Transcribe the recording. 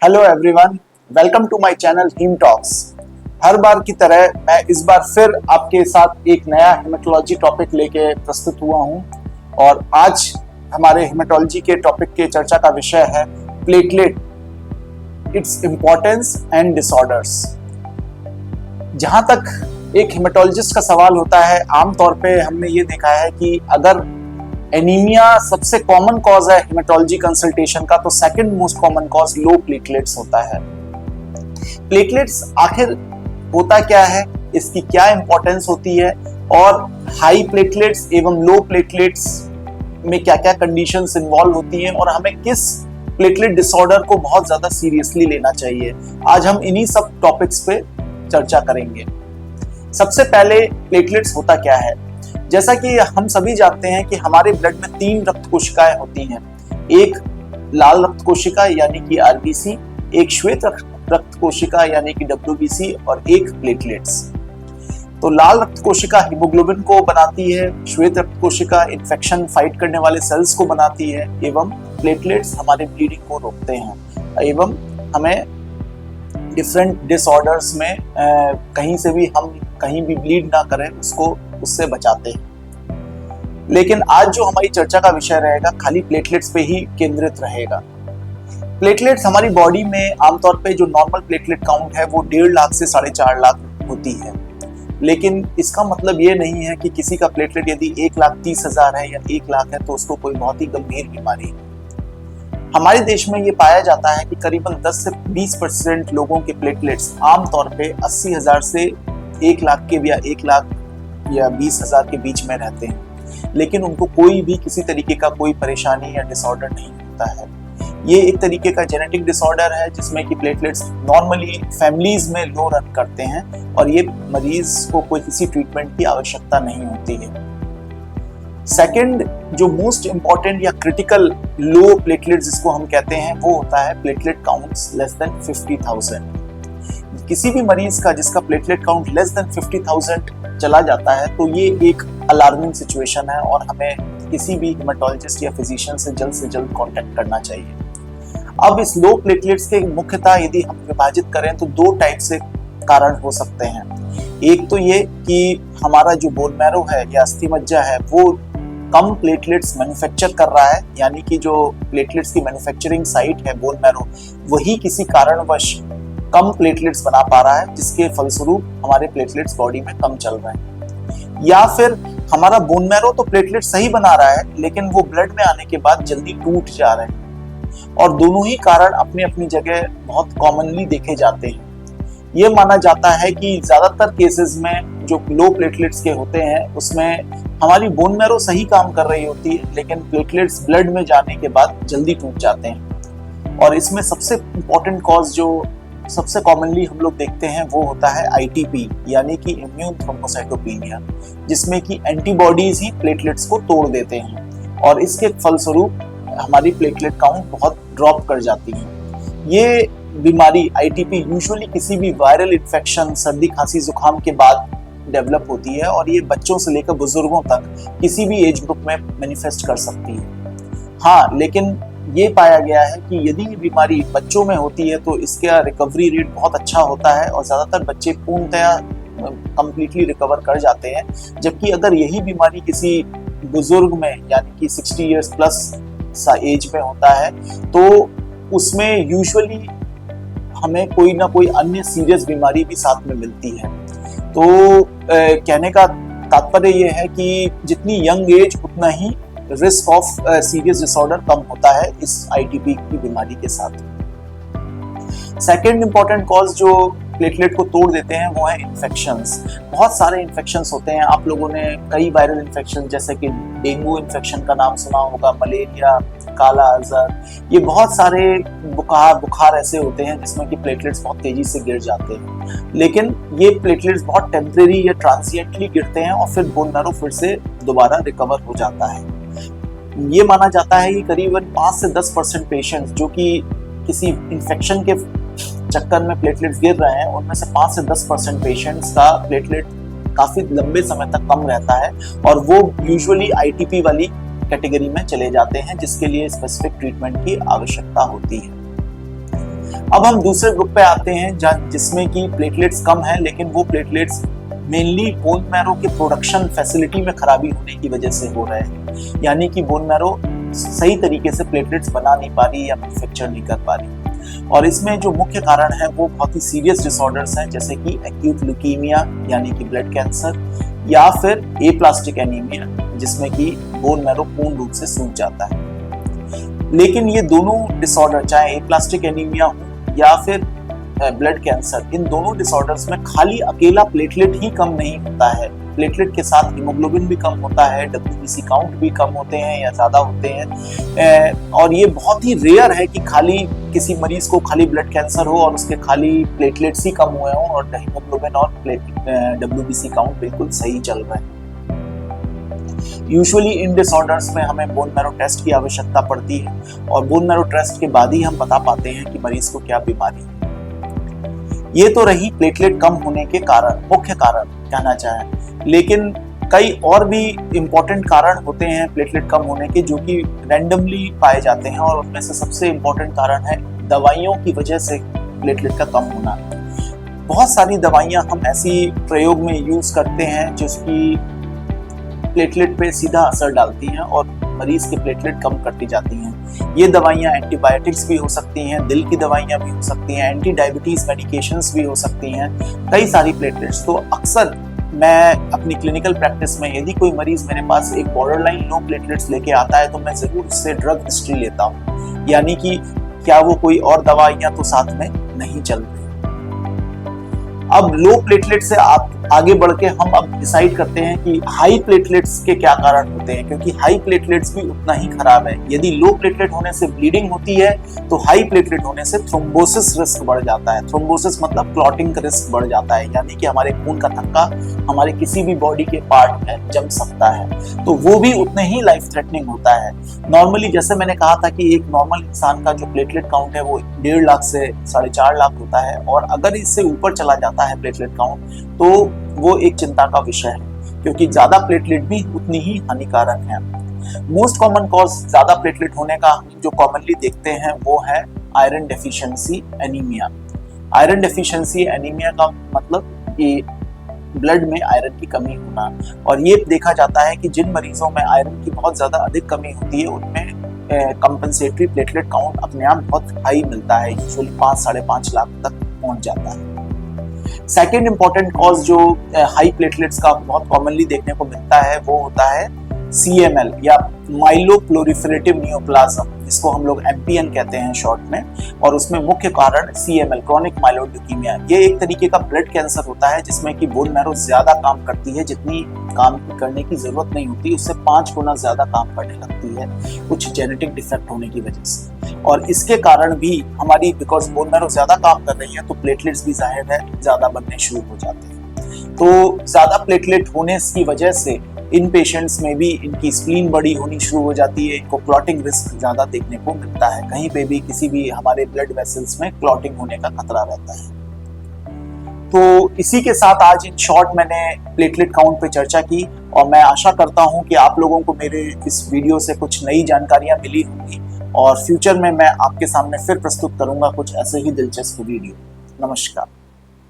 Hello everyone, welcome to my channel हीम talks. हर बार की तरह मैं इस बार फिर आपके साथ एक नया हेमेटोलॉजी टॉपिक लेके प्रस्तुत हुआ हूं और आज हमारे हेमेटोलॉजी के टॉपिक के चर्चा का विषय है platelet, its importance and disorders. जहां तक एक हेमेटोलॉजिस्ट का सवाल होता है, आमतौर पे हमने ये देखा है कि अगर एनीमिया सबसे कॉमन कॉज है हेमेटोलॉजी कंसल्टेशन का, तो सेकंड मोस्ट कॉमन कॉज लो प्लेटलेट्स होता है। प्लेटलेट्स आखिर होता क्या है, इसकी क्या इंपॉर्टेंस होती है और हाई प्लेटलेट्स एवं लो प्लेटलेट्स में क्या क्या कंडीशंस इन्वॉल्व होती हैं और हमें किस प्लेटलेट डिसऑर्डर को बहुत ज्यादा सीरियसली लेना चाहिए, आज हम इन्हीं सब टॉपिक्स पे चर्चा करेंगे। सबसे पहले प्लेटलेट्स होता क्या है। जैसा कि हम सभी जानते हैं कि हमारे ब्लड में 3 रक्त कोशिकाएं होती हैं, एक लाल रक्त कोशिका यानी कि आरबीसी, एक श्वेत रक्त कोशिका यानी कि डब्ल्यूबीसी और एक प्लेटलेट्स। तो लाल रक्त कोशिका हीमोग्लोबिन को बनाती है, श्वेत रक्त कोशिका इन्फेक्शन फाइट करने वाले सेल्स को बनाती है एवं प्लेटलेट्स हमारे ब्लीडिंग को रोकते हैं एवं हमें डिफरेंट डिसऑर्डर्स में कहीं से भी हम कहीं भी ब्लीड ना करें उससे बचाते हैं। लेकिन आज जो हमारी चर्चा का विषय रहेगा खाली प्लेटलेट्स पे ही केंद्रित रहेगा। प्लेटलेट्स हमारी बॉडी में आमतौर पे जो नॉर्मल प्लेटलेट काउंट है वो 1.5 लाख से 4.5 लाख होती है, लेकिन इसका मतलब ये नहीं है कि किसी का प्लेटलेट यदि 1,30,000 है या 1 लाख है तो उसको कोई बहुत ही गंभीर बीमारी है। हमारे देश में ये पाया जाता है कि करीबन 10 से 20% लोगों के प्लेटलेट्स आमतौर पे 80,000 से 1 लाख के या 1 लाख या 20,000 के बीच में रहते हैं, लेकिन उनको कोई भी किसी तरीके का कोई परेशानी या डिसऑर्डर नहीं होता है। ये एक तरीके का जेनेटिक डिसऑर्डर है जिसमें कि प्लेटलेट्स नॉर्मली फैमिलीज में लो रन करते हैं और ये मरीज को कोई किसी ट्रीटमेंट की आवश्यकता नहीं होती है। सेकंड जो मोस्ट इंपॉर्टेंट या क्रिटिकल लो प्लेटलेट जिसको हम कहते हैं वो होता है प्लेटलेट काउंट्स लेस देन 50,000। किसी भी मरीज का जिसका प्लेटलेट काउंट लेस देन 50,000 चला जाता है तो ये एक अलार्मिंग सिचुएशन है और हमें किसी भी हेमेटोलॉजिस्ट या फिजिशियन से जल्द कांटेक्ट करना चाहिए। अब इस लो प्लेटलेट्स के मुख्यतः यदि हम विभाजित करें तो 2 टाइप से कारण हो सकते हैं। एक तो ये कि हमारा जो बोन मैरो है या अस्थि मज्जा है वो कम प्लेटलेट्स मैन्युफैक्चर कर रहा है, यानी कि जो प्लेटलेट्स की मैन्युफैक्चरिंग साइट है बोन मैरो वही किसी कारणवश कम प्लेटलेट्स बना पा रहा है, जिसके फलस्वरूप हमारे प्लेटलेट्स बॉडी में कम चल रहे हैं। या फिर हमारा बोन मैरो तो प्लेटलेट सही बना रहा है लेकिन वो ब्लड में आने के बाद जल्दी टूट जा रहे हैं और दोनों ही कारण अपनी अपनी जगह बहुत कॉमनली देखे जाते हैं। ये माना जाता है कि ज्यादातर केसेस में जो लो प्लेटलेट्स के होते हैं उसमें हमारी बोन मैरो सही काम कर रही होती है लेकिन प्लेटलेट्स ब्लड में जाने के बाद जल्दी टूट जाते हैं। और इसमें सबसे इम्पोर्टेंट कॉज जो सबसे कॉमनली हम लोग देखते हैं वो होता है आईटीपी यानी कि इम्यून थ्रोम्बोसाइटोपेनिया, जिसमें कि एंटीबॉडीज ही प्लेटलेट्स को तोड़ देते हैं और इसके फलस्वरूप हमारी प्लेटलेट काउंट बहुत ड्रॉप कर जाती है। ये बीमारी आईटीपी यूजुअली किसी भी वायरल इन्फेक्शन, सर्दी खांसी जुकाम के बाद डेवलप होती है और ये बच्चों से लेकर बुजुर्गों तक किसी भी एज ग्रुप में मैनिफेस्ट कर सकती है। हाँ, लेकिन ये पाया गया है कि यदि ये बीमारी बच्चों में होती है तो इसका रिकवरी रेट बहुत अच्छा होता है और ज्यादातर बच्चे पूर्णतया कंप्लीटली रिकवर कर जाते हैं, जबकि अगर यही बीमारी किसी बुजुर्ग में यानी कि 60 इयर्स प्लस एज में होता है तो उसमें यूजुअली हमें कोई ना कोई अन्य सीरियस बीमारी भी साथ में मिलती है। तो कहने का तात्पर्य यह है कि जितनी यंग एज उतना ही रिस्क ऑफ सीरियस डिसऑर्डर कम होता है इस आईटीपी की बीमारी के साथ। सेकेंड इंपॉर्टेंट कॉज जो प्लेटलेट को तोड़ देते हैं वो है इन्फेक्शंस। बहुत सारे इन्फेक्शंस होते हैं, आप लोगों ने कई वायरल इन्फेक्शन जैसे कि डेंगू इन्फेक्शन का नाम सुना होगा, मलेरिया, काला अजहर, ये बहुत सारे बुखार ऐसे होते हैं जिसमें कि प्लेटलेट्स बहुत तेजी से गिर जाते हैं, लेकिन ये प्लेटलेट्स बहुत टेम्परेरी या ट्रांसिएंटली गिरते हैं और फिर बोन मैरो फिर से दोबारा रिकवर हो जाता है। ये माना जाता है कि करीबन 5 से 10% पेशेंट्स जो कि किसी इन्फेक्शन के चक्कर में प्लेटलेट्स गिर रहे हैं उनमें से 5 से 10% पेशेंट्स का प्लेटलेट काफी लंबे समय तक कम रहता है और वो यूजुअली आईटीपी वाली कैटेगरी में चले जाते हैं जिसके लिए स्पेसिफिक ट्रीटमेंट की आवश्यकता होती है। अब हम दूसरे ग्रुप पे आते हैं जिसमें कि प्लेटलेट्स कम है, लेकिन वो प्लेटलेट्स मेनली बोन मैरो के प्रोडक्शन फैसिलिटी में खराबी होने की वजह से हो रहे हैं, यानी कि बोन मैरो सही तरीके से प्लेटलेट्स बना नहीं पा रही या मैन्युफैक्चर नहीं कर पा रही। और इसमें जो मुख्य कारण है वो बहुत ही सीरियस डिसऑर्डर्स हैं, जैसे कि एक्यूट ल्यूकीमिया यानी कि ब्लड कैंसर, या फिर एप्लास्टिक एनीमिया जिसमें कि बोन मैरो पूर्ण रूप से सूख जाता है। लेकिन ये दोनों डिसऑर्डर, चाहे एप्लास्टिक एनीमिया हो या फिर ब्लड कैंसर, इन दोनों डिसऑर्डर्स में खाली अकेला प्लेटलेट ही कम नहीं होता है, प्लेटलेट के साथ हीमोग्लोबिन भी कम होता है, डब्ल्यूबीसी काउंट भी कम होते हैं या ज्यादा होते हैं। और ये बहुत ही रेयर है कि खाली किसी मरीज को खाली ब्लड कैंसर हो और उसके खाली प्लेटलेट्स ही कम हुए हों और हीमोग्लोबिन और डब्ल्यूबीसी काउंट बिल्कुल सही चल रहा है। यूजुअली इन डिसऑर्डर्स में हमें बोन मैरो टेस्ट की आवश्यकता पड़ती है और बोन मैरो टेस्ट के बाद ही हम बता पाते हैं कि मरीज को क्या बीमारी है। ये तो रही प्लेटलेट कम होने के कारण, मुख्य कारण कहना चाहें, लेकिन कई और भी इम्पोर्टेंट कारण होते हैं प्लेटलेट कम होने के जो कि रैंडमली पाए जाते हैं, और उनमें से सबसे इम्पोर्टेंट कारण है दवाइयों की वजह से प्लेटलेट का कम होना। बहुत सारी दवाइयां हम ऐसी प्रयोग में यूज करते हैं जिसकी प्लेटलेट पे सीधा असर डालती हैं और मरीज के प्लेटलेट कम करती जाती हैं। ये दवाइयां एंटीबायोटिक्स भी हो सकती हैं, दिल की दवाइयां भी हो सकती हैं, एंटी डायबिटीज मेडिकेशंस भी हो सकती हैं, कई सारी प्लेटलेट्स। तो अक्सर मैं अपनी क्लिनिकल प्रैक्टिस में यदि कोई मरीज मेरे पास एक बॉर्डरलाइन लो प्लेटलेट्स लेके आता है तो मैं जरूर उससे ड्रग हिस्ट्री लेता हूँ, यानी कि क्या वो कोई और दवाइयां तो साथ में नहीं चल रही। अब लो प्लेटलेट से आप आगे बढ़ के हम अब डिसाइड करते हैं कि हाई प्लेटलेट्स के क्या कारण होते हैं, क्योंकि हाई प्लेटलेट्स भी उतना ही खराब है। यदि लो प्लेटलेट होने से ब्लीडिंग होती है तो हाई प्लेटलेट होने से थ्रोम्बोसिस रिस्क बढ़ जाता है। थ्रोम्बोसिस मतलब क्लॉटिंग का रिस्क बढ़ जाता है, यानी कि हमारे खून का थक्का हमारे किसी भी बॉडी के पार्ट में जम सकता है, तो वो भी उतने ही लाइफ थ्रेटनिंग होता है। नॉर्मली जैसे मैंने कहा था कि एक नॉर्मल इंसान का जो प्लेटलेट काउंट है वो 1.5 लाख से 4.5 लाख होता है, और अगर इससे ऊपर चला जाता है प्लेटलेट काउंट तो वो एक चिंता का विषय है, क्योंकि ज्यादा प्लेटलेट भी उतनी ही हानिकारक है। मोस्ट कॉमन कॉज ज्यादा प्लेटलेट होने का जो कॉमनली देखते हैं वो है iron deficiency anaemia. Iron deficiency anaemia का मतलब कि ब्लड में आयरन की कमी होना, और ये देखा जाता है कि जिन मरीजों में आयरन की बहुत ज्यादा अधिक कमी होती है उनमें कंपनसेटरी प्लेटलेट काउंट अपने आप बहुत हाई मिलता है, यूजुअली 5-5.5 लाख तक पहुंच जाता है। सेकेंड इंपॉर्टेंट कॉज जो हाई प्लेटलेट्स का बहुत कॉमनली देखने को मिलता है वो होता है CML या माइलोप्लोरिफरेटिव नियोप्लाज्म, जिसको हम लोग MPN कहते हैं शॉर्ट में, और उसमें मुख्य कारण CML क्रोनिक माइलोइड ल्यूकीमिया। ये एक तरीके का ब्लड कैंसर होता है जिसमें कि बोन मैरो ज्यादा काम करती है, जितनी काम करने की जरूरत नहीं होती उससे 5 गुना ज्यादा काम करने लगती है कुछ जेनेटिक डिफेक्ट होने की वजह से। और इसके कारण भी हमारी बिकॉज बोन मैरो ज्यादा काम कर रही है तो प्लेटलेट्स भी जाहिर है ज्यादा बनने शुरू हो जाते हैं। तो ज्यादा प्लेटलेट होने की वजह से इन पेशेंट्स में भी इनकी स्प्लीन बड़ी होनी शुरू हो जाती है, इनको क्लॉटिंग रिस्क ज्यादा देखने को मिलता है, कहीं पे भी किसी भी हमारे ब्लड वेसल्स में क्लॉटिंग होने का खतरा रहता है। तो इसी के साथ आज इन शॉर्ट मैंने प्लेटलेट काउंट पे चर्चा की, और मैं आशा करता हूं कि आप लोगों को मेरे इस वीडियो से कुछ नई जानकारियां मिली होंगी, और फ्यूचर में मैं आपके सामने फिर प्रस्तुत करूंगा कुछ ऐसे ही दिलचस्प वीडियो। नमस्कार।